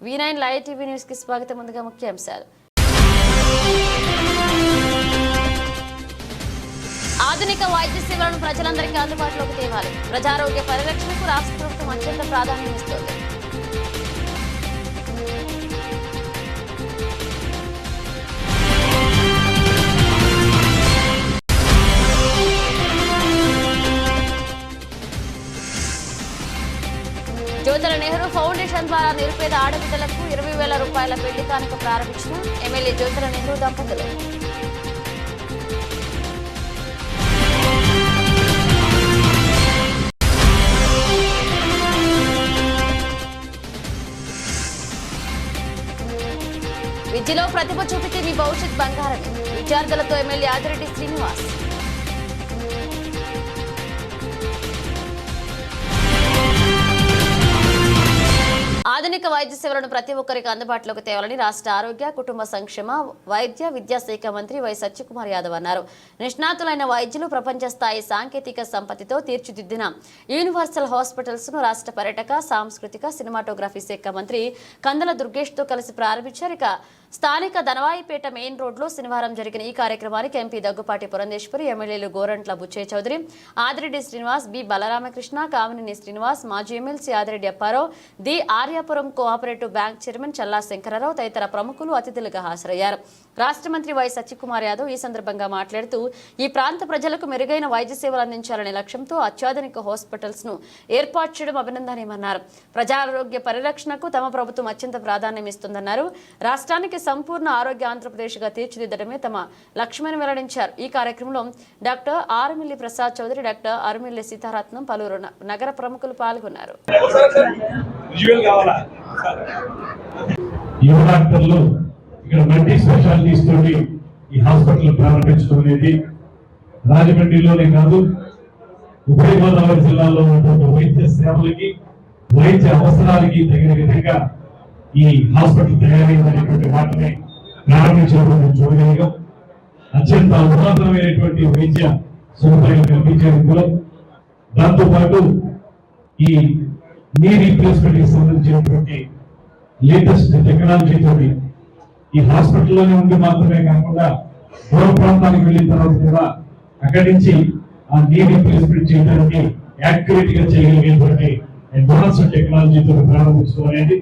V9 live TV news కి స్వాగతం. ముందుగా ముఖ్యాంశాలు. ఆధునిక వైద్య సేవలను ప్రజలందరికీ అందుబాటులోకి తేవాలి. ప్రజారోగ్య పరిరక్షణకు రాష్ట్ర ప్రభుత్వం అత్యంత ప్రాధాన్యం ఇస్తోంది. జ్యోతుల నెహ్రూ ఫౌండేషన్ ద్వారా నిరుపేద ఆడబిడ్డలకు 20,000 రూపాయల పెళ్లి కానుక ప్రారంభించిన ఎమ్మెల్యే జ్యోతుల నెహ్రూ దంపతులు. విద్యలో ప్రతిభ చూపితే మీ భవిష్యత్ బంగారమే. విద్యార్థులతో ఎమ్మెల్యే ఆదిరెడ్డి శ్రీనివాస్. ఆధునిక వైద్య సేవలను ప్రతి ఒక్కరికి అందుబాటులోకి తేవాలని రాష్ట్ర ఆరోగ్య కుటుంబ సంక్షేమ వైద్య విద్యాశాఖ మంత్రి వై సత్యకుమార్ యాదవ్ అన్నారు. నిష్ణాతులైన వైద్యులు ప్రపంచ స్థాయి సాంకేతిక సంపత్తితో తీర్చిదిద్దిన యూనివర్సల్ హాస్పిటల్స్ ను రాష్ట్ర పర్యాటక సాంస్కృతిక సినిమాటోగ్రఫీ శాఖ మంత్రి కందుల దుర్గేష్ తో కలిసి ప్రారంభించారు. ఇక స్థానిక దనవాయిపేట మెయిన్ రోడ్లో శనివారం జరిగిన ఈ కార్యక్రమానికి ఎంపీ దగ్గుపాటి పురంధేశ్వరి, ఎమ్మెల్యేలు గోరంట్ల బుచ్చయ్య చౌదరి, ఆదిరెడ్డి శ్రీనివాస్, బి బలరామకృష్ణ, కామినేని శ్రీనివాస్, మాజీ MLC Adireddy Apparao, the Aryapuram cooperative bank chairman Challa Sankararao తదితర ప్రముఖులు అతిథులుగా హాజరయ్యారు. రాష్ట్ర మంత్రి వై సత్యకుమార్ యాదవ్ ఈ సందర్భంగా మాట్లాడుతూ ఈ ప్రాంత ప్రజలకు మెరుగైన వైద్య సేవలు అందించాలనే లక్ష్యంతో అత్యాధునిక హాస్పిటల్స్ ను ఏర్పాటు చేయడం అభినందనీయమన్నారు. ప్రజారోగ్య పరిరక్షణకు తమ ప్రభుత్వం అత్యంత ప్రాధాన్యం ఇస్తుందన్నారు. రాష్ట్రానికి సంపూర్ణ ఆరోగ్య ఆంధ్రప్రదేశ్ గా తీర్చిదిద్దడమే తమ లక్ష్యమని వెల్లడించారు. ఈ కార్యక్రమంలో డాక్టర్ ఆర్మిల్లి ప్రసాద్ చౌదరి, డాక్టర్ ఆర్మిల్లి సీతారత్నం, పలువురు నగర ప్రముఖులు పాల్గొన్నారు. ఇక్కడ మల్టీ స్పెషాలిటీస్ తోటి ఈ హాస్పిటల్ ప్రారంభించడం అనేది రాజమండ్రిలోనే కాదు, ఉభయ గోదావరి జిల్లాలో ఉన్నటువంటి వైద్య సేవలకి వైద్య అవసరాలకి తగిన విధంగా ఈ హాస్పిటల్ తయారైనటువంటి వాటిని ప్రారంభించడం చూడగలిగాం. అత్యంత ఉన్నతమైనటువంటి వైద్య సదుపాయాలు కల్పించేందుకు, దాంతోపాటు ఈ నీ రీప్లేస్మెంట్ కి సంబంధించినటువంటి లేటెస్ట్ టెక్నాలజీతో ఈ హాస్పిటల్లోనే ఉండి మాత్రమే కాకుండా దూర ప్రాంతానికి వెళ్ళిన తర్వాత కూడా అక్కడి నుంచి ఆ నీ రీప్లేస్మెంట్ చేయడానికి యాక్యురేట్ గా చేయగలిగేటువంటి అడ్వాన్స్ టెక్నాలజీతో ప్రారంభించడం అనేది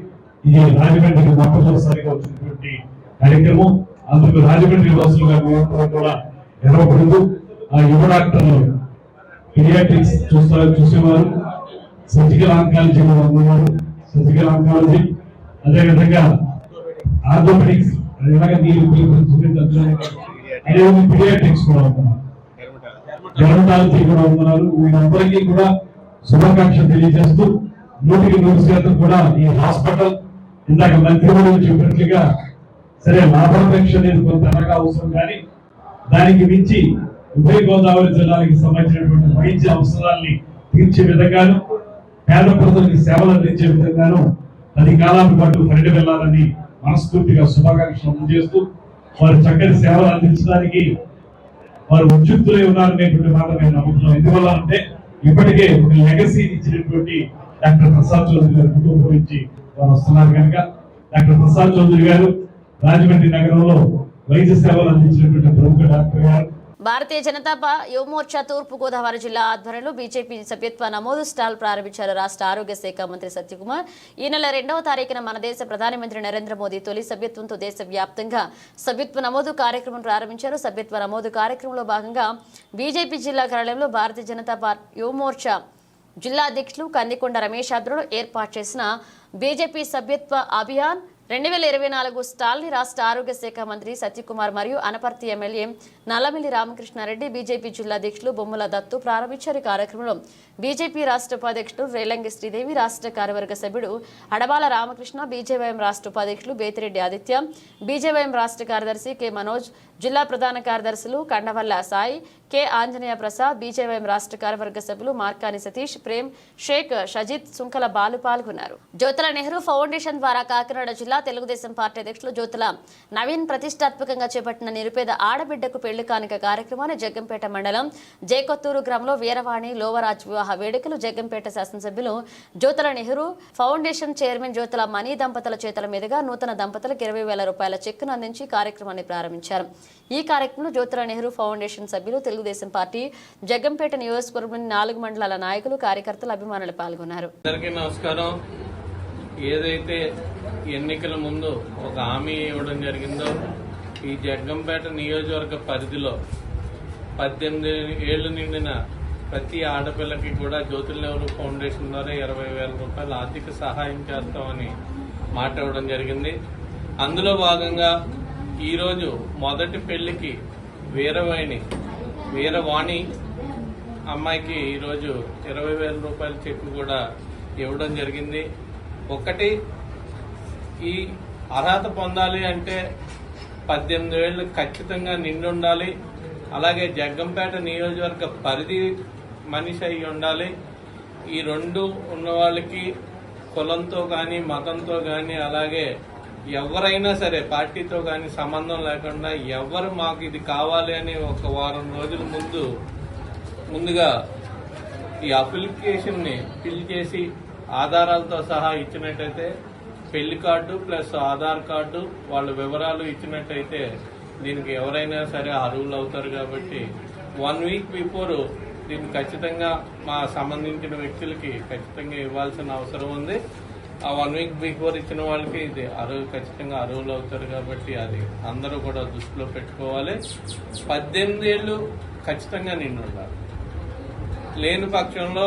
ఇది రాజమండ్రికి మొట్టమొదటిసారిగా వచ్చినటువంటి కార్యక్రమం. అందుకు రాజమండ్రి వాసులుగా కూడా ఎరవకూడదు. ఆ యువ డాక్టర్లు పీడియాట్రిక్స్ చూసేవారు, సర్జికల్ ఆంకాలజీలో ఉన్నవారు, సర్జికల్ ఆంకాలజీ, అదేవిధంగా ఆర్థోపెడిక్స్, పీడియాట్రిక్స్ కూడా ఉన్నారు, డెర్మటాలజీ కూడా ఉన్నారు. వీరందరికీ కూడా శుభాకాంక్షలు తెలియజేస్తూ 100% కూడా ఈ హాస్పిటల్ ఇందాక మంత్రిమండలి చెప్పినట్లుగా సరే లాభాపేక్ష అనేది కొంత అవసరం, కానీ దానికి మించి ఉభయ గోదావరి జిల్లాలకు సంబంధించినటువంటి వైద్య అవసరాల్ని తీర్చే విధంగాను, పేద ప్రజలకి సేవలు అందించే విధంగాను 10 కాలాల పాటు పరిడి వెళ్లాలని మనస్ఫూర్తిగా శుభాకాంక్షలు అందజేస్తూ వారు చక్కటి సేవలు అందించడానికి వారు ఉద్యుక్తులై ఉన్నారనేటువంటి మాట నేను నమ్ముతున్నాను. ఎందువల్ల అంటే ఇప్పటికే ఒక లెగసీ ఇచ్చినటువంటి డాక్టర్ ప్రసాద్ చౌదరి గారి కుటుంబం నుంచి వారు వస్తున్నారు కనుక డాక్టర్ ప్రసాద్ చౌదరి గారు రాజమండ్రి నగరంలో వైద్య సేవలు అందించినటువంటి ప్రముఖ డాక్టర్ గారు. భారతీయ జనతా యువమోర్చా తూర్పు గోదావరి జిల్లా ఆధ్వర్యంలో బీజేపీ సభ్యత్వ నమోదు స్టాల్ ప్రారంభించారు. రాష్ట్ర ఆరోగ్య శాఖ మంత్రి సత్యకుమార్ ఈ నెల 2వ తారీఖున మన దేశ ప్రధానమంత్రి నరేంద్ర మోదీ తొలి సభ్యత్వంతో దేశవ్యాప్తంగా సభ్యత్వ నమోదు కార్యక్రమం ప్రారంభించారు. సభ్యత్వ నమోదు కార్యక్రమంలో భాగంగా బీజేపీ జిల్లా కార్యాలయంలో భారతీయ జనతా యువమోర్చా జిల్లా అధ్యక్షులు కందికొండ రమేష్ ఆధ్వర్యంలో ఏర్పాటు చేసిన బీజేపీ సభ్యత్వ అభియాన్ 2024 స్టాల్ ని రాష్ట్ర ఆరోగ్య శాఖ మంత్రి సత్యకుమార్ మరియు అనపర్తి ఎమ్మెల్యే నల్లమిల్లి రామకృష్ణారెడ్డి, బీజేపీ జిల్లా అధ్యక్షులు బొమ్మల దత్తు ప్రారంభించారు. కార్యక్రమంలో బీజేపీ రాష్ట్ర ఉపాధ్యక్షుడు రేలంగి శ్రీదేవి, రాష్ట్ర కార్యవర్గ సభ్యుడు అడబాల రామకృష్ణ, బీజేవైఎం రాష్ట్ర ఉపాధ్యక్షులు బేతిరెడ్డి ఆదిత్య, బీజేవైఎం రాష్ట్ర కార్యదర్శి కె మనోజ్, జిల్లా ప్రధాన కార్యదర్శులు కండవల్ల సాయి, కె ఆంజనేయ ప్రసాద్, బీజేవైఎం రాష్ట్ర కార్యవర్గ సభ్యులు మార్కాని సతీష్, ప్రేమ్, షేక్, షజిత్, సుంకల బాలు పాల్గొన్నారు. జ్యోతుల నెహ్రూ ఫౌండేషన్ ద్వారా కాకినాడ జిల్లా తెలుగుదేశం పార్టీ అధ్యక్షులు జ్యోతుల నవీన్ ప్రతిష్టాత్మకంగా చేపట్టిన నిరుపేద ఆడబిడ్డకు పెళ్లి కానుక కార్యక్రమాన్ని జగ్గంపేట మండలం జేకొత్తూరు గ్రామంలో వీరవాణి లోవరాజ్ వివాహ వేడుకలు జగ్గంపేట శాసనసభ్యులు జ్యోతుల నెహ్రూ ఫౌండేషన్ చైర్మన్ జ్యోతుల మణి దంపతుల చేతుల మీదుగా నూతన దంపతులకు 20,000 రూపాయల చెక్కును అందించి కార్యక్రమాన్ని ప్రారంభించారు. ఈ కార్యక్రమంలో జ్యోతుల నెహ్రూ ఫౌండేషన్ సభ్యులు, తెలుగుదేశం పార్టీ జగ్గంపేట నియోజకవర్గంలోని 4 మండలాల నాయకులు, కార్యకర్తలు, అభిమానులు పాల్గొన్నారు. అందరికీ నమస్కారం. ఏదైతే ఎన్నికల ముందు ఒక హామీ ఇవ్వడం జరిగిందో, ఈ జగ్గంపేట నియోజకవర్గ పరిధిలో 18 ఏళ్లు నిండిన ప్రతి ఆడపిల్లకి కూడా జ్యోతుల నెహ్రూ ఫౌండేషన్ ద్వారా 20,000 రూపాయల ఆర్థిక సహాయం చేస్తామని మాట ఇవ్వడం జరిగింది. అందులో భాగంగా ఈరోజు మొదటి పెళ్లికి వీరవాణి అమ్మాయికి ఈరోజు 20,000 రూపాయల చెక్కు కూడా ఇవ్వడం జరిగింది. ఒకటి, ఈ అర్హత పొందాలి అంటే 18 ఏళ్ళు ఖచ్చితంగా నిండి ఉండాలి. అలాగే జగ్గంపేట నియోజకవర్గ పరిధి మనిషి అయి ఉండాలి. ఈ రెండు ఉన్న వాళ్ళకి కులంతో కానీ, మతంతో కానీ, అలాగే ఎవరైనా సరే పార్టీతో కానీ సంబంధం లేకుండా ఎవరు మాకు ఇది కావాలి అని ఒక వారం రోజుల ముందుగా ఈ అప్లికేషన్ ని ఫిల్ చేసి ఆధారాలతో సహా ఇచ్చినట్టయితే, పెళ్లి కార్డు ప్లస్ ఆధార్ కార్డు వాళ్ళ వివరాలు ఇచ్చినట్టయితే దీనికి ఎవరైనా సరే అర్హులు అవుతారు. కాబట్టి 1 వీక్ బిఫోర్ దీన్ని ఖచ్చితంగా మా సంబంధించిన వ్యక్తులకి ఖచ్చితంగా ఇవ్వాల్సిన అవసరం ఉంది. ఆ 1 వీక్ బిఫోర్ ఇచ్చిన వాళ్ళకి ఇది ఖచ్చితంగా అర్హులు అవుతారు. కాబట్టి అది అందరూ కూడా దృష్టిలో పెట్టుకోవాలి. 18 ఏళ్ళు ఖచ్చితంగా నిండి ఉండాలి. లేని పక్షంలో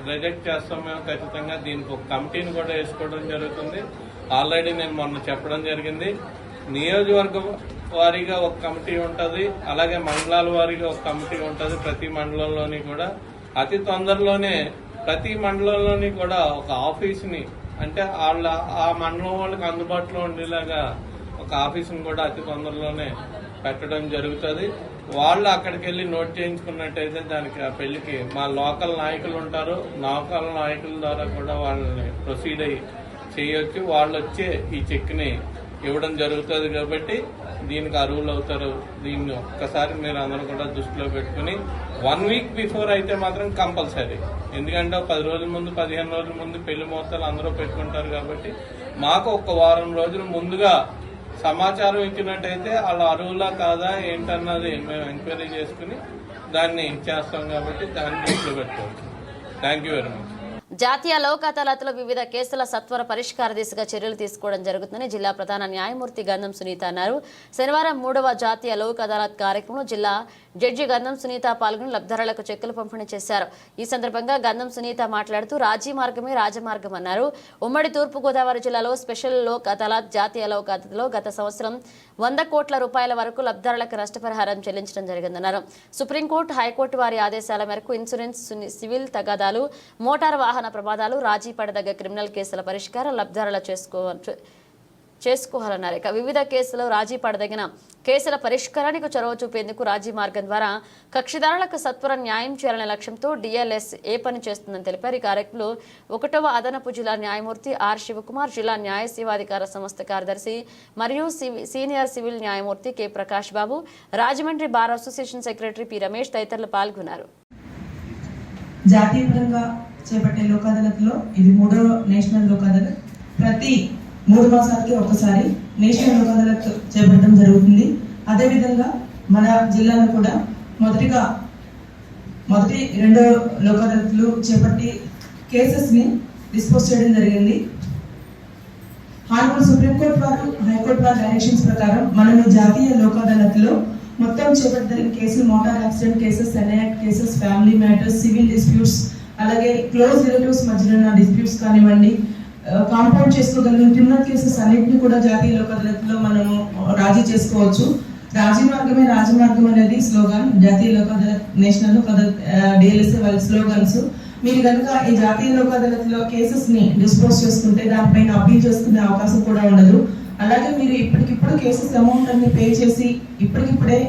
రిజెక్ట్ చేస్తాం మేము. ఖచ్చితంగా దీనికి ఒక కమిటీని కూడా వేసుకోవడం జరుగుతుంది. ఆల్రెడీ నేను మొన్న చెప్పడం జరిగింది. నియోజకవర్గ వారీగా ఒక కమిటీ ఉంటుంది, అలాగే మండలాల వారీగా ఒక కమిటీ ఉంటుంది. ప్రతి మండలంలోని కూడా అతి తొందరలోనే ప్రతి మండలంలోని కూడా ఒక ఆఫీస్ని, అంటే ఆ మండలం వాళ్ళకి అందుబాటులో ఉండేలాగా ఒక ఆఫీసుని కూడా అతి తొందరలోనే పెట్టడం జరుగుతుంది. వాళ్ళు అక్కడికి వెళ్ళి నోట్ చేయించుకున్నట్టయితే దానికి ఆ పెళ్లికి మా లోకల్ నాయకులు ఉంటారు. లోకల్ నాయకుల ద్వారా కూడా వాళ్ళని ప్రొసీడ్ అయ్యి చేయొచ్చు. వాళ్ళు వచ్చే ఈ చెక్ని ఇవ్వడం జరుగుతుంది. కాబట్టి దీనికి అర్హులు అవుతారు. దీన్ని ఒక్కసారి మీరు అందరూ కూడా దృష్టిలో పెట్టుకుని 1 వీక్ బిఫోర్ అయితే మాత్రం కంపల్సరీ. ఎందుకంటే 10 రోజుల ముందు, 15 రోజుల ముందు పెళ్లి ముహూర్తాలు అందరూ పెట్టుకుంటారు. కాబట్టి మాకు ఒక వారం రోజుల ముందుగా సమాచారం ఇచ్చినట్టయితే వాళ్ళ అర్హులా కాదా ఏంటన్నది మేము ఎంక్వైరీ చేసుకుని దాన్ని చేస్తాం. కాబట్టి దాన్ని దృష్టిలో పెట్టుకోవచ్చు. Thank you very much. జాతీయ లోక్ అదాలత్లో వివిధ కేసుల సత్వర పరిష్కార దిశగా చర్యలు తీసుకోవడం జరుగుతుందని జిల్లా ప్రధాన న్యాయమూర్తి గంధం సునీత అన్నారు. శనివారం 3వ జాతీయ లోక్ అదాలత్ కార్యక్రమంలో జిల్లా జడ్జి గంధం సునీత పాల్గొని లబ్ధిదారులకు చెక్కులు పంపిణీ చేశారు. ఈ సందర్భంగా గంధం సునీత మాట్లాడుతూ రాజీ మార్గమే రాజమార్గం అన్నారు. ఉమ్మడి తూర్పుగోదావరి జిల్లాలో స్పెషల్ లోక్ అదాలత్, జాతీయ లోక్ అదాలత్లో గత సంవత్సరం 100 కోట్ల రూపాయల వరకు లబ్ధిదారులకు నష్టపరిహారం చెల్లించడం జరిగిందన్నారు. సుప్రీంకోర్టు, హైకోర్టు వారి ఆదేశాల మేరకు ఇన్సూరెన్స్, సివిల్ తగాదాలు, మోటారు వాహన ప్రమాదాలు, రాజీ పడదగ్గ క్రిమినల్ కేసుల పరిష్కారం లబ్ధిదారులు చేసుకోవాలన్నారు. ఇక వివిధ కేసుల్లో రాజీ పడదగిన కేసుల పరిష్కారానికి చొరవ చూపేందుకు రాజీ మార్గం ద్వారా కక్షిదారులకు సత్వర న్యాయం చేయాలనే లక్ష్యంతో డిఎల్ఎస్ ఏ పని చేస్తుందని తెలిపారు. ఈ కార్యక్రమంలో 1వ అదనపు జిల్లా న్యాయమూర్తి ఆర్ శివకుమార్, జిల్లా న్యాయ సేవాధికార సంస్థ కార్యదర్శి మరియు సీనియర్ సివిల్ న్యాయమూర్తి K Prakash Babu, Rajahmundry bar association secretary P Ramesh తదితరులు పాల్గొన్నారు. జాతీయంగా చేపట్టే లోక్ అదాలత్లో ఇది 3వ నేషనల్ లోక్ అదాలత్. ప్రతి 3 మాసాలకి ఒకసారి నేషనల్ లోక్ అదాలత్ చేపట్టడం జరుగుతుంది. అదేవిధంగా మన జిల్లాలో కూడా మొదటి 2 లోక్ అదాలత్లు చేపట్టి కేసెస్ని డిస్పోజ్ చేయడం జరిగింది. హానరబుల్ సుప్రీంకోర్టు వారు, హైకోర్టు వారి డైరెక్షన్స్ ప్రకారం మనం ఈ జాతీయ లోక్ అదాలత్లో మొత్తం చేపట్టిన కేసులు motor accident cases, NI act cases, family matters, civil disputes, అలాగే క్లోజ్ రిలేటివ్స్ మధ్యలో ఉన్న డిస్ప్యూట్స్ కానివ్వండి, కాంపౌండ్ చేసుకోగలిగిన క్రిమినల్ కేసెస్ అన్నింటినీ కూడా జాతీయ లోక్ అదాలత్లో మనము రాజీ చేసుకోవచ్చు. రాజీ మార్గమే రాజమార్గం అనేది స్లోగన్. జాతీయ లోక్ అదాలత్, నేషనల్ లోక్ అదాలత్, డిఎల్ఎస్ఏ వాళ్ళ స్లోగన్స్. మీరు కనుక ఈ జాతీయ లోక్ అదాలత్లో కేసెస్ ని డిస్పోజ్ చేసుకుంటే దానిపైన అప్పీల్ చేసుకునే అవకాశం కూడా ఉండదు. అలాగే మీరు ఇప్పటికిప్పుడు కేసెస్ అమౌంట్ అన్ని పే చేసి ఇప్పటికిప్పుడే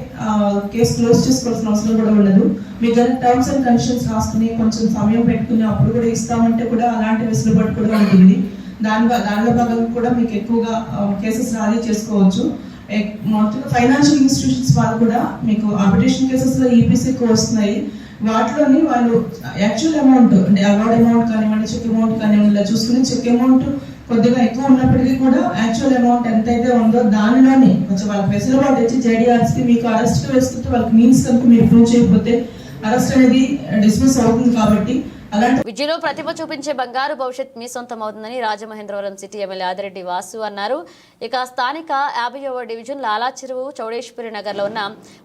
కేసు క్లోజ్ చేసుకోవాల్సిన అవసరం కూడా ఉండదు. మీకు కానీ టర్మ్స్ అండ్ కండిషన్స్ రాసుకుని కొంచెం సమయం పెట్టుకుని అప్పుడు కూడా ఇస్తామంటే కూడా అలాంటి వెసులుబాటు కూడా ఉంటుంది. దానిలో భాగంగా కూడా మీకు ఎక్కువగా కేసెస్ రాజీ చేసుకోవచ్చు. మొత్తం ఫైనాన్షియల్ ఇన్స్టిట్యూషన్స్ వాళ్ళు కూడా మీకు ఆర్బిట్రేషన్ కేసెస్లో ఈపీసీ ఎక్కువ వస్తున్నాయి. వాటిలోని వాళ్ళు యాక్చువల్ అమౌంట్ అంటే అవార్డ్ అమౌంట్ కానివ్వండి, చెక్ అమౌంట్ కానివ్వండి, ఇలా చూసుకుని చెక్ అమౌంట్ కొద్దిగా ఎక్కువ ఉన్నప్పటికీ కూడా యాక్చువల్ అమౌంట్ ఎంతైతే ఉందో దానిలోనే కొంచెం వాళ్ళకి వెసులుబాటు ఇచ్చి జేడీఆర్స్కి మీకు అరెస్ట్కి వేస్తుంటే వాళ్ళకి మీన్స్ కనుక మీరు ప్రూవ్ చేయకపోతే అరెస్ట్ అనేది డిస్మిస్ అవుతుంది. కాబట్టి అలాంటి విద్యలో ప్రతిభ చూపించే బంగారు భవిష్యత్ మీ సొంతం అవుతుందని రాజమహేంద్రవరం సిటీ ఎమ్మెల్యే ఆదిరెడ్డి వాసు అన్నారు. ఇక స్థానిక 50వ డివిజన్ లాలా చెరువు చౌడేశ్వరి నగర్లో ఉన్న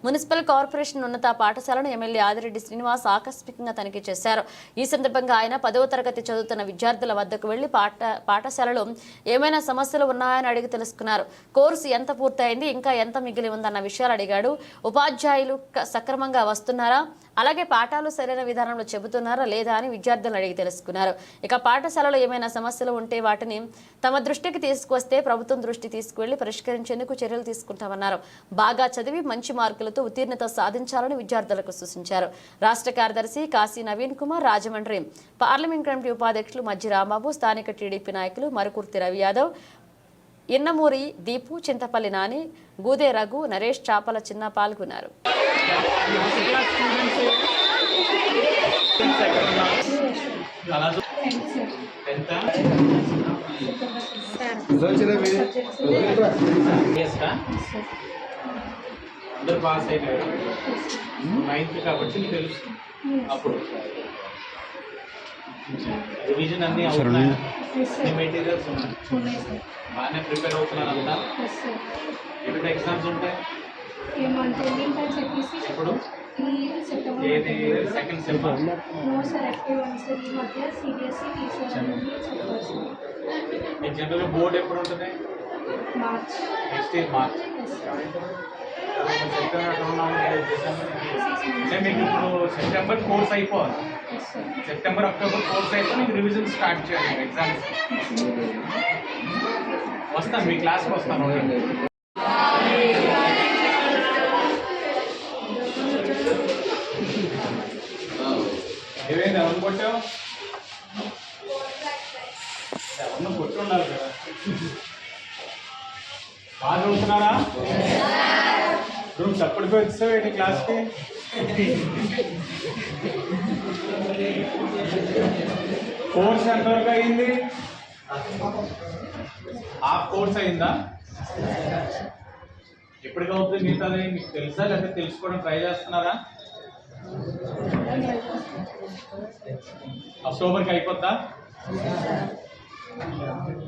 మున్సిపల్ కార్పొరేషన్ ఉన్నత పాఠశాలను ఎమ్మెల్యే ఆదిరెడ్డి శ్రీనివాస్ ఆకస్మికంగా తనిఖీ చేశారు. ఈ సందర్భంగా ఆయన 10వ తరగతి చదువుతున్న విద్యార్థుల వద్దకు వెళ్లి పాఠశాలలో ఏమైనా సమస్యలు ఉన్నాయని అడిగి తెలుసుకున్నారు. కోర్సు ఎంత పూర్తయింది, ఇంకా ఎంత మిగిలి ఉందన్న విషయాలు అడిగాడు. ఉపాధ్యాయులు సక్రమంగా వస్తున్నారా, అలాగే పాఠాలు సరైన విధానంలో చెబుతున్నారా లేదా అని విద్యార్థులను అడిగి తెలుసుకున్నారు. ఇక పాఠశాలలో ఏమైనా సమస్యలు ఉంటే వాటిని తమ దృష్టికి తీసుకువస్తే ప్రభుత్వం దృష్టి తీసుకువెళ్లి పరిష్కరించేందుకు చర్యలు తీసుకుంటామన్నారు. బాగా చదివి మంచి మార్కులతో ఉత్తీర్ణత సాధించాలని విద్యార్థులకు సూచించారు. రాష్ట్ర కార్యదర్శి కాశీ నవీన్ కుమార్, రాజమండ్రి పార్లమెంట్ కమిటీ ఉపాధ్యక్షులు మజ్జి రాంబాబు, స్థానిక టీడీపీ నాయకులు మరుకుర్తి రవి యాదవ్, ఇన్నమూరి దీపు, చింతపల్లి నాని, గూదే రఘు, నరేష్, చాపల చిన్న పాల్గొన్నారు. అందరు పాస్ అయినారు 9th కాబట్టి నీకు తెలుస్తుంది. అప్పుడు రివిజన్ అన్ని అవుతున్నాయి, మెటీరియల్స్ ఉన్నాయి, బాగానే ప్రిపేర్ అవుతున్నాను అంతా. ఎప్పుడు ఎగ్జామ్స్ ఉంటాయి? ఎప్పుడు? ఏది సెకండ్ సెమిస్టర్? జనరల్గా బోర్డు ఎప్పుడు ఉంటుంది? Next year March. అంటే మీకు ఇప్పుడు సెప్టెంబర్ కోర్స్ అయిపోవాలి, సెప్టెంబర్ అక్టోబర్ కోర్స్ అయిపోయి మీకు రివిజన్ స్టార్ట్ చేయాలి. ఎగ్జామ్స్ వస్తాను, మీ క్లాస్కి వస్తాను. ఏమైంది, ఎవరు కొట్టావు? ఎవరిని కొట్టి ఉండాలి కదా. బాగా చదువుతున్నారా? నువ్వు చప్పటిపోయి వచ్చావు ఏంటి క్లాస్కి? కోర్స్ ఎంతవరకు అయింది? హాఫ్ కోర్స్ అయిందా? ఎప్పటికవుతుంది మిగతాది మీకు తెలుసా, లేకపోతే తెలుసుకోవడం ట్రై చేస్తున్నారా? అక్టోబర్కి అయిపోద్దా?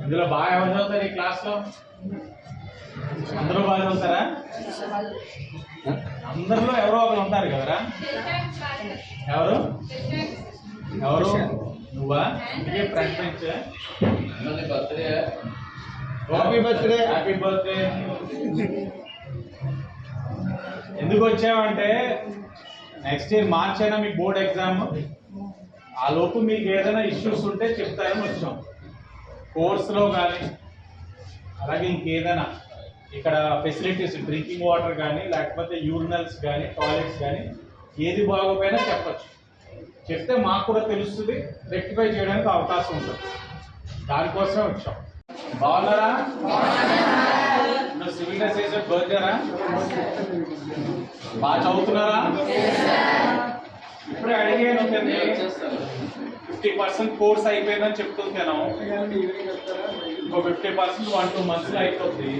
ఇందులో బాగా ఎవరు చదువుతారు ఈ క్లాస్లో? అందరూ బాగా చదువుతారా? అందరిలో ఎవరో ఒకరు ఉంటారు కదరా. ఎవరు ఎవరు? నువ్వా? ఇందుకే front bench. Happy birthday. Happy birthday. ఎందుకు వచ్చామంటే నెక్స్ట్ ఇయర్ మార్చ్ అయినా మీకు బోర్డ్ ఎగ్జామ్, ఆ లోపు మీకు ఏదైనా ఇష్యూస్ ఉంటే చెప్తారని వచ్చాం. కోర్సులో కానీ అలాగే ఇంకేదైనా ఇక్కడ ఫెసిలిటీస్, డ్రింకింగ్ వాటర్ కానీ లేకపోతే యూరినల్స్ కానీ టాయిలెట్స్ కానీ ఏది బాగోపోయినా చెప్పచ్చు. చెప్తే మాకు కూడా తెలుస్తుంది, రెక్టిఫై చేయడానికి అవకాశం ఉంటుంది. దానికోసమే వచ్చాం. బాగున్నారా? సివిల్ డ్రెస్ వేసే బర్త్డేరా? బాగా చదువుతున్నారా? ఇప్పుడే అడిగాను, 50% కోర్స్ అయిపోయిందని చెప్తున్నాను. ఇంకో 50% 1-2 monthsలో అయిపోతుంది.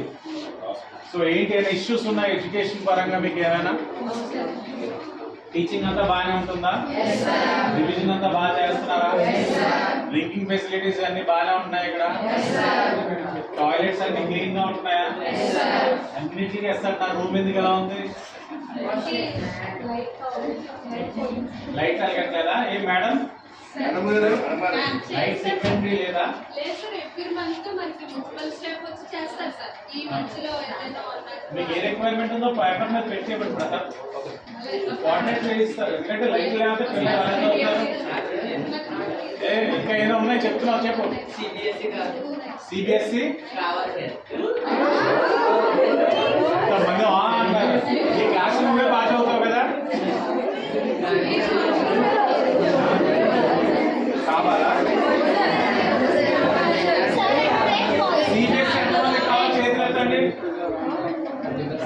సో ఏంటి, ఏమైనా ఇష్యూస్ ఉన్నాయి ఎడ్యుకేషన్ పరంగా మీకు? ఏమైనా టీచింగ్ అంతా బాగానే ఉంటుందా? రివిజన్ అంతా బాగా చేస్తున్నారా? డ్రింకింగ్ ఫెసిలిటీస్ అన్ని బాగానే ఉంటున్నాయి ఇక్కడ? టాయిలెట్స్ అన్ని క్లీన్ గా ఉంటున్నాయా? అన్నిటికీ వేస్తారు. నా రూమ్ ఎందుకు ఎలా ఉంది? లైట్ అలగట్లేదా? ఏ మేడం, లైట్ సెకండరీ లేదా? మీకు ఏ రిక్వైర్మెంట్ ఉందో పేపర్ మీద పెట్టి ఇవ్వండి బ్రదర్. కోఆర్డినేట్ చేయిస్తారు, ఎందుకంటే లైట్ లేకపోతే పిల్లలు అలాగే అవుతారు. ఇంకా ఏదో ఉన్నాయి చెప్తున్నావు, చెప్పు. సిబిఎస్ఈ కొంతమంది అంటారు, ఈ క్లాస్ రూమ్ పాస్ అవుతావు కదా, కావాలా? సిబిఎస్ఈ ఎంతమంది కావాలి చేతులు ఎత్తండి.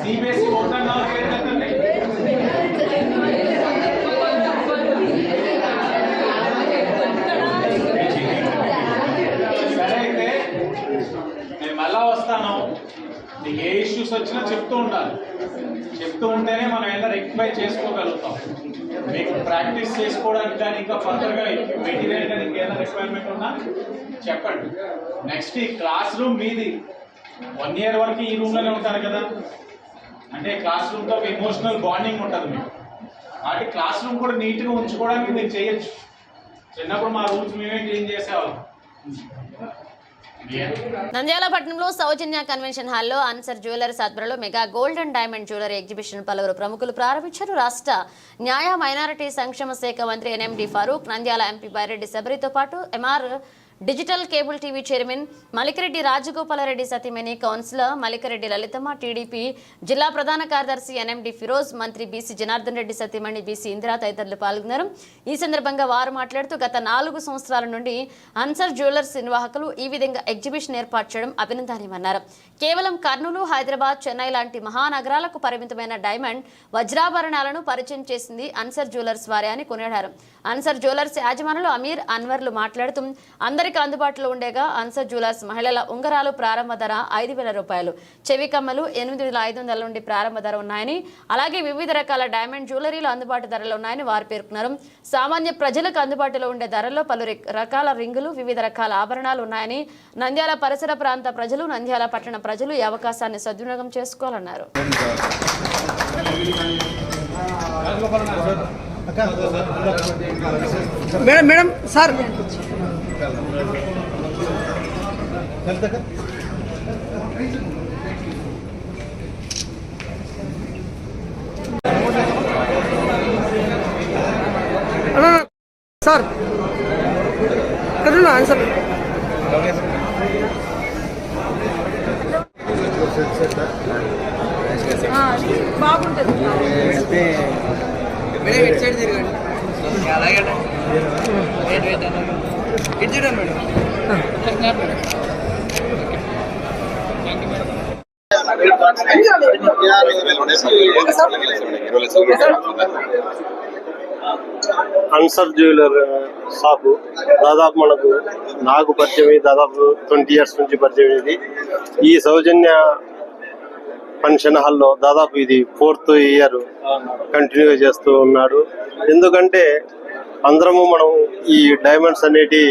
సిబిఎస్ఈ ఓపెన్ కావాలి చేతులు ఎత్తండి. సరే, అయితే నేను మళ్ళా వస్తాను. నీకు ఏ ఇష్యూస్ వచ్చినా చెప్తూ ఉండాలి. చెప్తూ ఉంటేనే మనం ఏదైనా రెక్టిఫై చేసుకోగలుగుతాం. మీకు ప్రాక్టీస్ చేసుకోవడానికి కానీ ఇంకా ఫర్దర్గా మెటీరియల్ కానీ ఇంకేదైనా రిక్వైర్మెంట్ ఉన్నా చెప్పండి. నెక్స్ట్ ఈ క్లాస్ రూమ్ మీది. 1 year వరకు ఈ రూమ్లోనే ఉంటారు కదా, అంటే క్లాస్ రూమ్తో ఒక ఎమోషనల్ బాండింగ్ ఉంటుంది మీకు. కాబట్టి క్లాస్ రూమ్ కూడా నీట్గా ఉంచుకోవడానికి మీరు చేయొచ్చు. చిన్నప్పుడు మా రూమ్స్ మేమే క్లీన్ చేసేవాళ్ళం. నంద్యాల పట్టణంలో సౌజన్య కన్వెన్షన్ హాల్లో అన్సర్ జ్యువెలర్స్ ఆధ్వర్యంలో mega gold and diamond jewellery exhibition పలువురు ప్రముఖులు ప్రారంభించారు. రాష్ట్ర న్యాయ మైనారిటీ సంక్షేమ శాఖ మంత్రి ఎన్ఎండి ఫరూక్, నంద్యాల ఎంపీ బైరెడ్డి శబరితో పాటు MR digital cable TV chairman Malikireddy Rajagopalreddy సతీమణి, కౌన్సిలర్ మలికిరెడ్డి లలితమ్మ, టీడీపీ జిల్లా ప్రధాన కార్యదర్శి ఎన్ఎండి ఫిరోజ్, మంత్రి బీసీ జనార్దన్ రెడ్డి సతీమణి బీసీ ఇందిరా తదితరులు పాల్గొన్నారు. ఈ సందర్భంగా వారు మాట్లాడుతూ గత 4 సంవత్సరాల నుండి అన్సర్ జ్యువెలర్స్ నిర్వాహకులు ఈ విధంగా ఎగ్జిబిషన్ ఏర్పాటు చేయడం అభినందనీయమన్నారు. కేవలం కర్నూలు, హైదరాబాద్, చెన్నై లాంటి మహానగరాలకు పరిమితమైన డైమండ్ వజ్రాభరణాలను పరిచయం చేసింది అన్సర్ జ్యువెలర్స్ వారే అని కొనియాడారు. అన్సర్ జ్యువెలర్స్ యాజమానులు అమీర్, అన్వర్లు మాట్లాడుతూ అందరికీ అందుబాటులో ఉండేగా అన్సర్ జ్యువెలర్స్ మహిళల ఉంగరాలు ప్రారంభ ధర 5,000 రూపాయలు, చెవి కమ్మలు 8,500 నుండి ప్రారంభ ధర ఉన్నాయని, అలాగే వివిధ రకాల డైమండ్ జ్యువెలరీలు అందుబాటు ధరలో ఉన్నాయని వారు పేర్కొన్నారు. సామాన్య ప్రజలకు అందుబాటులో ఉండే ధరల్లో పలు రకాల రింగులు, వివిధ రకాల ఆభరణాలు ఉన్నాయని, నంద్యాల పరిసర ప్రాంత ప్రజలు, నంద్యాల పట్టణ ప్రజలు ఈ అవకాశాన్ని సద్వినియోగం చేసుకోవాలన్నారు. మేడం సార్ సార్ ఎక్కడ ఆన్సర్ బాగుంటుంది. మేడం ఇటు సైడ్ తిరగండి. అలాగే ఇటు చూడండి మేడం. అన్సర్ జ్యువెలర్ షాపు దాదాపు నాకు పరిచయం దాదాపు 20 years నుంచి పరిచయం. ఇది ఈ సౌజన్య ఫంక్షన్ హాల్లో దాదాపు ఇది 4th year కంటిన్యూ చేస్తూ ఉన్నాడు. ఎందుకంటే అందరము మనం ఈ డైమండ్స్ అనేటి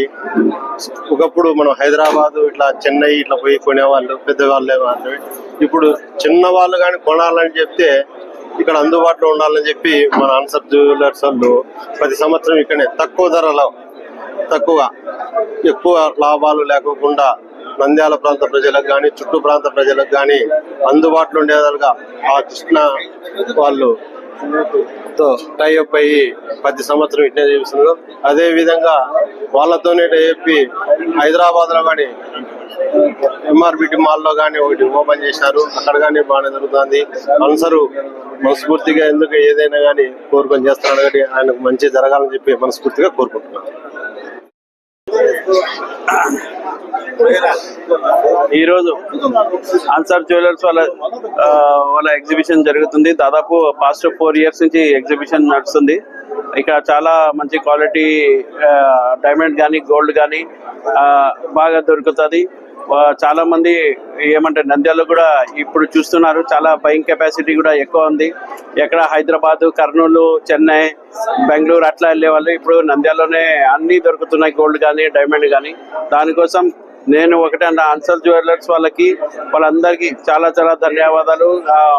ఒకప్పుడు మనం హైదరాబాద్ ఇట్లా చెన్నై ఇట్లా పోయి కొనేవాళ్ళు, పెద్దవాళ్ళే వాళ్ళు. ఇప్పుడు చిన్న వాళ్ళు కానీ కొనాలని చెప్తే ఇక్కడ అందుబాటులో ఉండాలని చెప్పి మన అన్సర్ జ్యువెలర్స్ వాళ్ళు ప్రతి సంవత్సరం ఇక్కడనే తక్కువ ధరలో ఎక్కువ లాభాలు లేకుండా నంద్యాల ప్రాంత ప్రజలకు కానీ చుట్టూ ప్రాంత ప్రజలకు కానీ అందుబాటులో ఉండేదాలుగా ఆ కృష్ణ వాళ్ళు టైఅప్ అయ్యి ప్రతి సంవత్సరం ఇట్నే చేస్తున్నారు. అదే విధంగా వాళ్ళతోనే టైఅప్ హైదరాబాద్ లో కానీ ఎంఆర్బిటి మాల్లో కానీ ఒకటి ఓపెన్ చేశారు. అక్కడ కానీ బాగానే జరుగుతుంది. అన్సరు మనస్ఫూర్తిగా ఎందుకు ఏదైనా కానీ కోరుకొని చేస్తున్నాడు కాబట్టి ఆయనకు మంచి జరగాలని చెప్పి మనస్ఫూర్తిగా కోరుకుంటున్నాను. ఈరోజు అన్సర్ జ్యువెలర్స్ వాళ్ళ ఎగ్జిబిషన్ జరుగుతుంది. దాదాపు పాస్ట్ 4 years నుంచి ఎగ్జిబిషన్ నడుస్తుంది. ఇక్కడ చాలా మంచి క్వాలిటీ డైమండ్ కానీ గోల్డ్ కానీ బాగా దొరుకుతుంది. చాలా మంది ఏమంటారు నంద్యాలలో కూడా ఇప్పుడు చూస్తున్నారు. చాలా బయింగ్ కెపాసిటీ కూడా ఎక్కువ ఉంది. ఎక్కడ హైదరాబాద్, కర్నూలు, చెన్నై, బెంగళూరు అట్లా వెళ్ళే వాళ్ళు ఇప్పుడు నంద్యాలలోనే అన్ని దొరుకుతున్నాయి, గోల్డ్ కానీ డైమండ్ కానీ. దానికోసం నేను ఒకటే అన్న అన్సర్ జ్యువెలర్స్ వాళ్ళందరికీ చాలా చాలా ధన్యవాదాలు.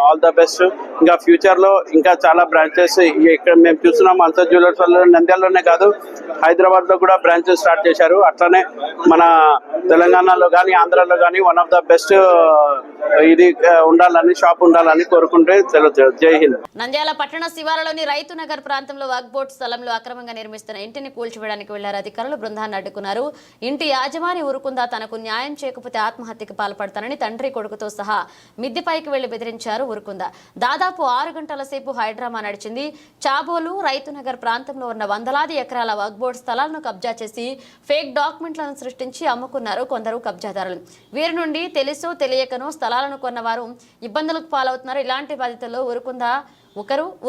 All the best. ఇంకా ఫ్యూచర్ లో ఇంకా చాలా బ్రాంచెస్ ఇక్కడ మేము చూస్తున్నాం. అన్సర్ జ్యువెలర్స్ వాళ్ళు నంద్యాలలోనే కాదు, హైదరాబాద్ లో కూడా బ్రాంచెస్ స్టార్ట్ చేశారు. అట్లానే మన తెలంగాణలో కానీ ఆంధ్రాలో కానీ వన్ ఆఫ్ ద బెస్ట్ ఇది ఉండాలని, షాప్ ఉండాలని కోరుకుంటే జై హింద్. నంద్యాల పట్టణ శివారులోని రైతు నగర్ ప్రాంతంలో వక్ఫ్ బోర్డు స్థలంలో అక్రమంగా నిర్మిస్తున్న ఇంటిని కూల్చివేయడానికి వెళ్లారు అధికారులు. బృందాన్ని అడ్డుకున్నారు. ఇంటి యాజమాని ఊరుకుందా తనకు న్యాయం చేయకపోతే ఆత్మహత్యకు పాల్పడతానని తండ్రి కొడుకుతో సహా మిద్దెపైకి వెళ్లి బెదిరించారు ఊరుకుందా. దాదాపు 6 గంటల సేపు హైడ్రామా నడిచింది. చాబోలు రైతు నగర్ ప్రాంతంలో ఉన్న వందలాది ఎకరాల వక్ఫ్ బోర్డు స్థలాలను కబ్జా చేసి ఫేక్ డాక్యుమెంట్లను సృష్టించి అమ్ముకున్నారు కొందరు కబ్జాదారులు. వీరి నుండి తెలుసో తెలియకనో స్థలాలను కొన్నవారు ఇబ్బందులకు పాలవుతున్నారు. ఇలాంటి బాధితుల్లో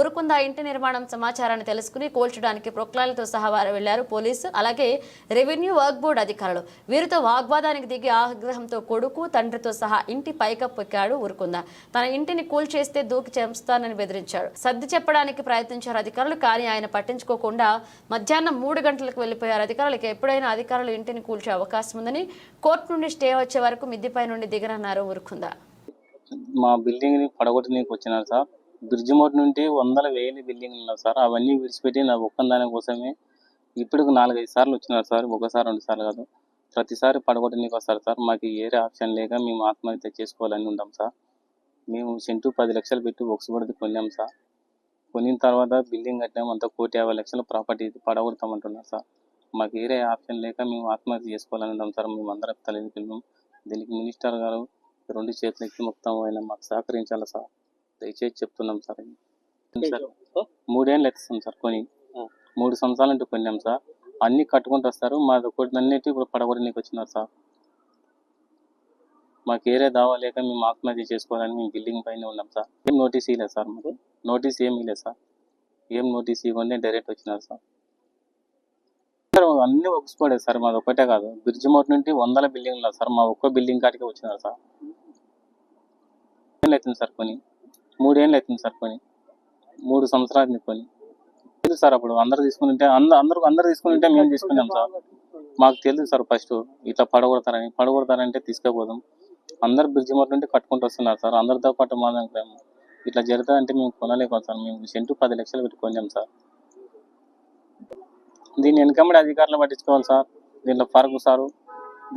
ఊరుకుందా ఇంటి నిర్మాణం సమాచారాన్ని తెలుసుకుని కూల్చడానికి ప్రొక్లాలతో సహా వారు వెళ్లారు పోలీసు, అలాగే రెవెన్యూ వక్ఫ్ బోర్డు అధికారులు. వీరితో వాగ్వాదానికి దిగి ఆగ్రహంతో కొడుకు తండ్రితో సహా ఇంటి పైకప్పెక్కాడు ఊరుకుందా. తన ఇంటిని కూల్చేస్తే దూకి చేస్తానని బెదిరించాడు. సర్ది చెప్పడానికి ప్రయత్నించారు అధికారులు, కానీ ఆయన పట్టించుకోకుండా మధ్యాహ్నం 3 గంటలకు వెళ్లిపోయారు అధికారులకు. ఎప్పుడైనా అధికారులు ఇంటిని కూల్చే అవకాశం ఉందని కోర్టు నుండి స్టే వచ్చే వరకు మిద్దెపై నుండి దిగరన్నారు ఊరుకుందా. మా బిల్డింగ్ ని పడగొట్టడానికి వచ్చినారు సార్. బ్రిడ్జ్ మోడ్ నుండి 100,000 బిల్డింగ్లు ఉన్నాయి సార్. అవన్నీ విడిచిపెట్టి నా ఒక్కదాని కోసమే ఇప్పుడు 4-5 సార్లు వచ్చినారు సార్. 1 సారి 2 సార్లు కాదు, ప్రతిసారి పడగొట్టడానికి వస్తారు సార్. మాకు ఏరే ఆప్షన్ లేక మేము ఆత్మహత్య చేసుకోవాలని ఉంటాం సార్. మేము సెంటు 10 లక్షలు పెట్టి ఒక్స్బోర్డ్ది కొన్నాం సార్. కొనిన తర్వాత బిల్డింగ్ కట్టాము, అంతా 1,50,00,000 ప్రాపర్టీ పడగొడతామంటున్నారు సార్. మాకు ఏరే ఆప్షన్ లేక మేము ఆత్మహత్య చేసుకోవాలని ఉంటాం సార్. మేము అందరం తల్లిదండ్రులు. దీనికి మినిస్టర్ గారు 2 చేతులు ఎక్కి మొత్తం ఆయన మాకు సహకరించాలి సార్. దయచేసి చెప్తున్నాం సార్. 3 ఏళ్ళు ఎత్తాం సార్ కొని. 3 సంవత్సరాలు అంటూ కొన్నాం సార్. అన్ని కట్టుకుంటూ వస్తారు. మాది ఒకటి అన్నిటి ఇప్పుడు పడగొట్టడానికి వచ్చినారు సార్. మాకు ఏరే దావా లేక మేము ఆత్మహత్య చేసుకోవాలని మేము బిల్డింగ్ పైన ఉన్నాం సార్. ఏం నోటీస్ ఇవ్వలేదు సార్. మాకు నోటీస్ ఏమి ఇవ్వలేదు సార్. ఏం నోటీస్ ఇవ్వకుండా డైరెక్ట్ వచ్చినారు సార్. అన్ని ఒప్పుకోలేదు సార్. మాది ఒకటే కాదు, బ్రిడ్జ్ మోట్ నుండి 100 బిల్డింగ్లు సార్. మా ఒక్క బిల్డింగ్ కాడికి వచ్చినారు సార్. అవుతుంది సార్ కొని. 3 ఏళ్ళు అవుతుంది సార్ కొని. 3 సంవత్సరాలు కొని తెలుసు సార్. అప్పుడు అందరు తీసుకుని అందరు తీసుకుని ఉంటే మేము తీసుకున్నాం సార్. మాకు తెలుసు సార్ ఫస్ట్ ఇట్లా పడగొడతారంటే తీసుకుపోదాం. అందరు బ్రిడ్జ్ మోట్ నుండి కట్టుకుంటూ వస్తున్నారు సార్. అందరితో పాటు మా దగ్గర ఇట్లా జరుగుతుందంటే మేము కొనలేకపోతాం సార్. మేము సెంటు 10 లక్షలు పెట్టి కొన్నాం సార్. దీన్ని వెనకమ్మడే అధికారులు పట్టించుకోవాలి సార్. దీంట్లో ఫరక్ సారు.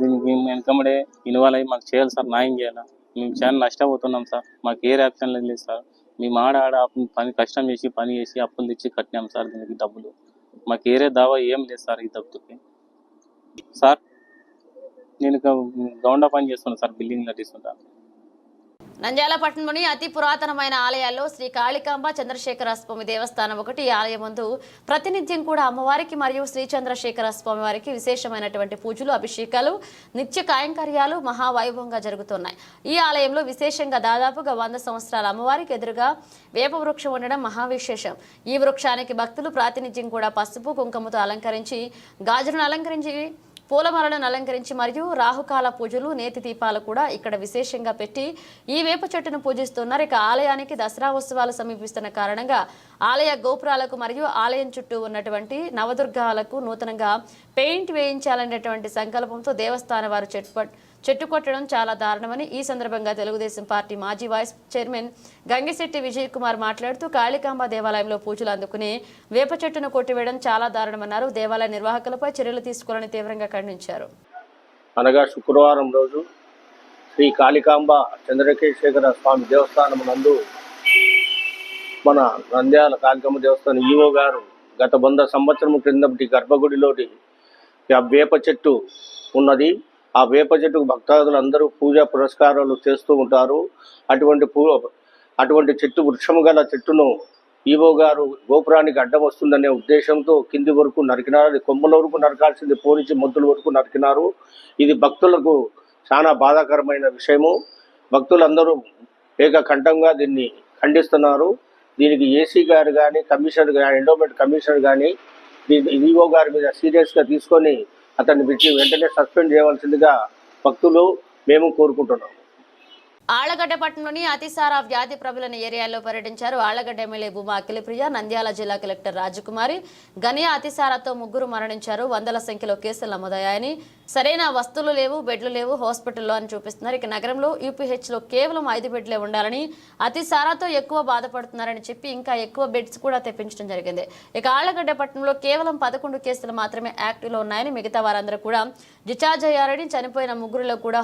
దీనికి మేము వెనకమ్మడే ఇన్వాల్వ్ అయ్యి మాకు చేయాలి సార్, న్యాయం చేయాలి. మేము చాలా నష్టపోతున్నాం సార్. మాకు ఏ ఆప్షన్ లేదు సార్. మేము ఆడ పని కష్టం చేసి అప్పులు తెచ్చి కట్టినాం సార్. దీనికి డబ్బులు మాకు ఏరే దావా ఏం లేదు సార్. ఈ డబ్బుకి సార్ నేను గౌండా పని చేస్తున్నాను సార్. బిల్డింగ్ కట్టిస్తుంటాను. నంద్యాల పట్టణంలోని అతి పురాతనమైన ఆలయాల్లో శ్రీ కాళికాంబ చంద్రశేఖర స్వామి దేవస్థానం ఒకటి. ఈ ఆలయం ముందు ప్రతినిత్యం కూడా అమ్మవారికి మరియు శ్రీ చంద్రశేఖర స్వామి వారికి విశేషమైనటువంటి పూజలు, అభిషేకాలు, నిత్య కాయంకర్యాలు మహావైభవంగా జరుగుతున్నాయి. ఈ ఆలయంలో విశేషంగా దాదాపుగా 100 సంవత్సరాల అమ్మవారికి ఎదురుగా వేప వృక్షం ఉండడం మహావిశేషం. ఈ వృక్షానికి భక్తులు ప్రాతినిధ్యం కూడా పసుపు కుంకుమతో అలంకరించి, గాజులను అలంకరించి, పూలమాలను అలంకరించి మరియు రాహుకాల పూజలు, నేతి దీపాలు కూడా ఇక్కడ విశేషంగా పెట్టి ఈ వేప చెట్టును పూజిస్తున్నారు. ఇక ఆలయానికి దసరా ఉత్సవాలు సమీపిస్తున్న కారణంగా ఆలయ గోపురాలకు మరియు ఆలయం చుట్టూ ఉన్నటువంటి నవదుర్గాలకు నూతనంగా పెయింట్ వేయించాలనేటువంటి సంకల్పంతో దేవస్థానం వారు చెట్టు కొట్టడం చాలా దారుణమని ఈ సందర్భంగా తెలుగుదేశం పార్టీ మాజీ వైస్ చైర్మన్ గంగిశెట్టి విజయ్ కుమార్ మాట్లాడుతూ కాళికాంబ దేవాలయంలో పూజలు అందుకునే వేప చెట్టును కొట్టివేయడం చాలా దారుణమన్నారు. దేవాలయ నిర్వాహకులపై చర్యలు తీసుకోవాలని తీవ్రంగా ఖండించారు. అనగా శుక్రవారం రోజు శ్రీ కాళికాంబ చంద్రశేఖర స్వామి దేవస్థానం నందు మన నంద్యాల కాళికాంబ దేవస్థానం ఈవో గారు గత 100 సంవత్సరం క్రిందటి గర్భగుడిలోని వేప చెట్టు ఉన్నది. ఆ వేప చెట్టుకు భక్తాదులు అందరూ పూజా పురస్కారాలు చేస్తూ ఉంటారు. అటువంటి చెట్టు, వృక్షము గల చెట్టును ఈవో గారు గోపురానికి అడ్డం వస్తుందనే ఉద్దేశంతో కింది వరకు నరికినారు. అది కొమ్మల వరకు నరకాల్సింది పోనించి మొద్దుల వరకు నరికినారు. ఇది భక్తులకు చాలా బాధాకరమైన విషయము. భక్తులందరూ ఏకకంఠంగా దీన్ని ఖండిస్తున్నారు. దీనికి ఏసీ గారు కానీ, కమిషనర్ కానీ, ఎండోమెంట్ కమిషనర్ కానీ ఈవో గారి మీద సీరియస్గా తీసుకొని అతన్ని పెట్టి వెంటనే సస్పెండ్ చేయవలసిందిగా భక్తులు మేము కోరుకుంటున్నాము. ఆళ్లగడ్డ పట్టణంలోని అతిసార వ్యాధి ప్రబలిన ఏరియాల్లో పర్యటించారు ఆళ్లగడ్డ ఎమ్మెల్యే భూమా అఖిలప్రియ. నంద్యాల జిల్లా కలెక్టర్ రాజకుమారి గనియా అతిసారతో 3 మరణించారు. వందల సంఖ్యలో కేసులు నమోదయ్యాయని, సరైన వస్తువులు లేవు, బెడ్లు లేవు హాస్పిటల్లో అని చూపిస్తున్నారు. ఇక నగరంలో యూపీహెచ్లో కేవలం 5 బెడ్లే ఉండాలని, అతిసారతో ఎక్కువ బాధపడుతున్నారని చెప్పి ఇంకా ఎక్కువ బెడ్స్ కూడా తెప్పించడం జరిగింది. ఇక ఆళ్లగడ్డ పట్టణంలో కేవలం 11 కేసులు మాత్రమే యాక్టివ్లో ఉన్నాయని, మిగతా వారందరూ కూడా డిశ్చార్జ్ అయ్యారని, చనిపోయిన 3లో కూడా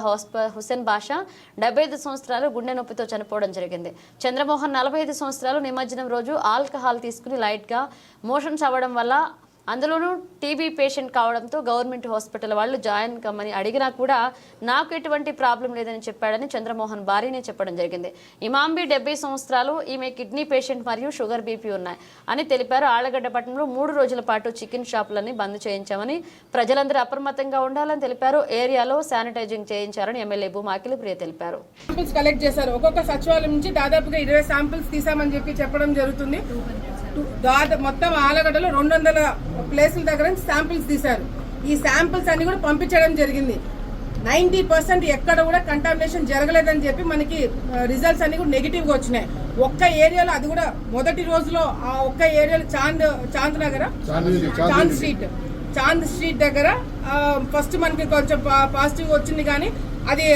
హుసేన్ బాషా 75 సంవత్సరాలు గుండె నొప్పితో చనిపోవడం జరిగింది. చంద్రమోహన్ 45 సంవత్సరాలు నిమజ్జనం రోజు ఆల్కహాల్ తీసుకుని లైట్ గా మోషన్స్ అవ్వడం వల్ల, అందులోనూ టీబీ పేషెంట్ కావడంతో గవర్నమెంట్ హాస్పిటల్ వాళ్ళు జాయిన్ కమ్మని అడిగినా కూడా నాకు ఎటువంటి ప్రాబ్లం లేదని చెప్పాడని చంద్రమోహన్ భార్యనే చెప్పడం జరిగింది. ఇమాంబి 70 సంవత్సరాలు, ఈమె కిడ్నీ పేషెంట్ మరియు షుగర్ బీపీ ఉన్నాయి అని తెలిపారు. ఆళ్లగడ్డ పట్టణంలో 3 రోజుల పాటు చికెన్ షాపులన్నీ బంద్ చేయించామని, ప్రజలందరూ అప్రమత్తంగా ఉండాలని తెలిపారు. ఏరియాలో శానిటైజింగ్ చేయించారని ఎమ్మెల్యే భూమా అఖిలప్రియ తెలిపారు. శాంపిల్స్ కలెక్ట్ చేశారు. ఒక్కొక్క సచివాలయం నుంచి దాదాపుగా 20 శాంపిల్స్ తీసామని చెప్పి చెప్పడం జరుగుతుంది. మొత్తం ఆళ్లగడ్డలో 200 ప్లేసుల దగ్గర శాంపిల్స్ తీశారు. ఈ శాంపిల్స్ అన్ని కూడా పంపించడం జరిగింది. 90% ఎక్కడ కూడా కంటామినేషన్ జరగలేదని చెప్పి మనకి రిజల్ట్స్ అన్ని కూడా నెగిటివ్ గా వచ్చినాయి. ఒక్క ఏరియాలో, అది కూడా మొదటి రోజులో ఆ ఒక్క ఏరియాలో చాంద్ స్ట్రీట్ దగ్గర ఫస్ట్ మనకి కొంచెం పాజిటివ్ వచ్చింది, కానీ అది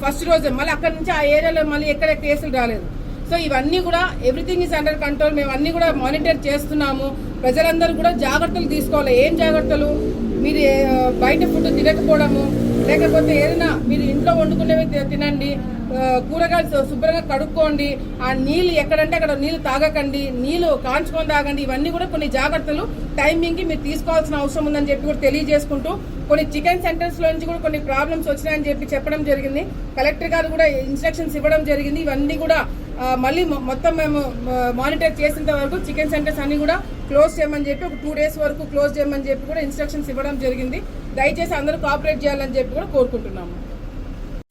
ఫస్ట్ రోజు. మళ్ళీ అక్కడ నుంచి ఆ ఏరియాలో మళ్ళీ ఎక్కడ కేసులు రాలేదు. సో ఇవన్నీ కూడా ఎవ్రీథింగ్ ఈజ్ అండర్ కంట్రోల్. మేము అన్ని కూడా మానిటర్ చేస్తున్నాము. ప్రజలందరూ కూడా జాగ్రత్తలు తీసుకోవాలి. ఏం జాగ్రత్తలు? మీరు బయట ఫుడ్ తినకపోవడము, లేకపోతే ఏదైనా మీరు ఇంట్లో వండుకునేవి తినండి, కూరగాయలు శుభ్రంగా కడుక్కోండి, ఆ నీళ్ళు ఎక్కడంటే అక్కడ నీళ్లు తాగకండి, నీళ్లు కాంచుకొని తాగండి. ఇవన్నీ కూడా కొన్ని జాగ్రత్తలు టైమింగ్ కి మీరు తీసుకోవాల్సిన అవసరం ఉందని చెప్పి కూడా తెలియజేసుకుంటూ, కొన్ని చికెన్ సెంటర్స్ లో నుంచి కూడా కొన్ని ప్రాబ్లమ్స్ వచ్చినాయని చెప్పి చెప్పడం జరిగింది. కలెక్టర్ గారు కూడా ఇన్స్ట్రక్షన్స్ ఇవ్వడం జరిగింది. ఇవన్నీ కూడా మళ్ళీ మొత్తం మేము మానిటర్ చేసేంత వరకు చికెన్ సెంటర్స్ అన్ని కూడా క్లోజ్ చేయమని చెప్పి, ఒక 2 days వరకు క్లోజ్ చేయమని చెప్పి కూడా ఇన్స్ట్రక్షన్స్ ఇవ్వడం జరిగింది. దయచేసి అందరూ కోఆపరేట్ చేయాలని చెప్పి కూడా కోరుకుంటున్నాము.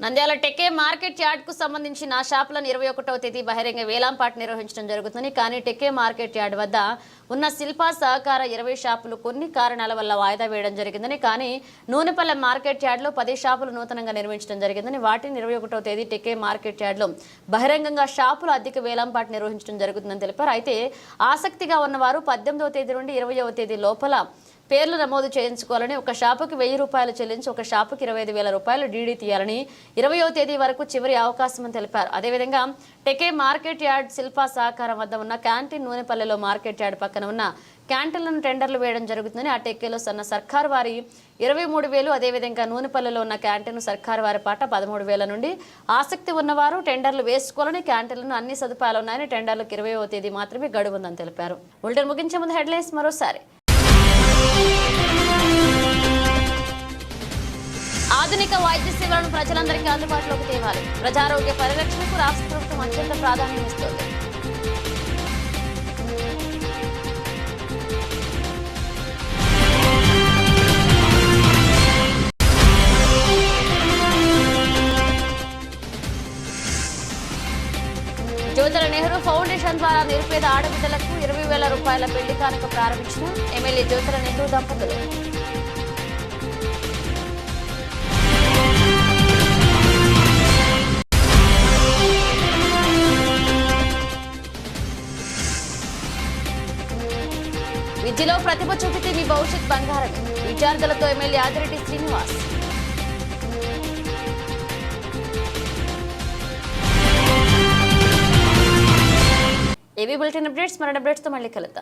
నంద్యాల టెకే మార్కెట్ యార్డ్ కు సంబంధించిన షాపులను 21వ తేదీ బహిరంగ వేలంపాట నిర్వహించడం జరుగుతుంది. కానీ టెకే మార్కెట్ యార్డ్ వద్ద ఉన్న శిల్పా సహకార 20 షాపులు కొన్ని కారణాల వల్ల వాయిదా వేయడం జరిగిందని, కానీ నూనెపల్లె మార్కెట్ యార్డ్ లో 10 షాపులు నూతనంగా నిర్మించడం జరిగిందని, వాటిని 21వ తేదీ టెకే మార్కెట్ యార్డ్ లో బహిరంగంగా షాపుల అద్దెకు వేలంపాట నిర్వహించడం జరుగుతుందని తెలిపారు. అయితే ఆసక్తిగా ఉన్నవారు 18వ తేదీ నుండి 20వ తేదీ లోపల పేర్లు నమోదు చేయించుకోవాలని, ఒక షాపుకి 1000 రూపాయలు చెల్లించి ఒక షాపుకి 25,000 రూపాయలు డీడీ తీయాలని 20వ తేదీ వరకు చివరి అవకాశం అని తెలిపారు. అదేవిధంగా టెకే మార్కెట్ యార్డ్ శిల్పా సహకారం వద్ద ఉన్న క్యాంటీన్, నూనెపల్లెలో మార్కెట్ యార్డ్ పక్కన ఉన్న క్యాంటీన్లను టెండర్లు వేయడం జరుగుతుందని, ఆ టెకేలో సన్న సర్కారు వారి 23,000, అదేవిధంగా నూనెపల్లెలో ఉన్న క్యాంటీన్ సర్కారు వారి పాట 13,000 నుండి ఆసక్తి ఉన్నవారు టెండర్లు వేసుకోవాలని, క్యాంటీన్లను అన్ని సదుపాయాలు ఉన్నాయని, టెండర్లకు 20వ తేదీ మాత్రమే గడువు ఉందని తెలిపారు. బులెటిన్ ముగించే ముందు హెడ్లైన్స్ మరోసారి. ఆధునిక వైద్య సేవలను ప్రజలందరికీ అందుబాటులోకి తేవాలి. ప్రజారోగ్య పరిరక్షణకు రాష్ట్ర ప్రభుత్వం అత్యంత ప్రాధాన్యం ఇస్తోంది. జ్యోతుల నెహ్రూ ఫౌండేషన్ ద్వారా నిరుపేద ఆడబిడ్డలకు 20,000 రూపాయల పెళ్లి కానుక ప్రారంభించిన ఎమ్మెల్యే జ్యోతుల నెహ్రూ దంపతులు. విద్యలో ప్రతిభ చూపితే మీ భవిష్యత్ బంగారమే. విద్యార్థులతో ఎమ్మెల్యే ఆదిరెడ్డి శ్రీనివాస్. ఏవీ బులెటిన్ అప్డేట్స్, మరణ అప్డేట్స్ తో మళ్ళీ కలుద్దాం.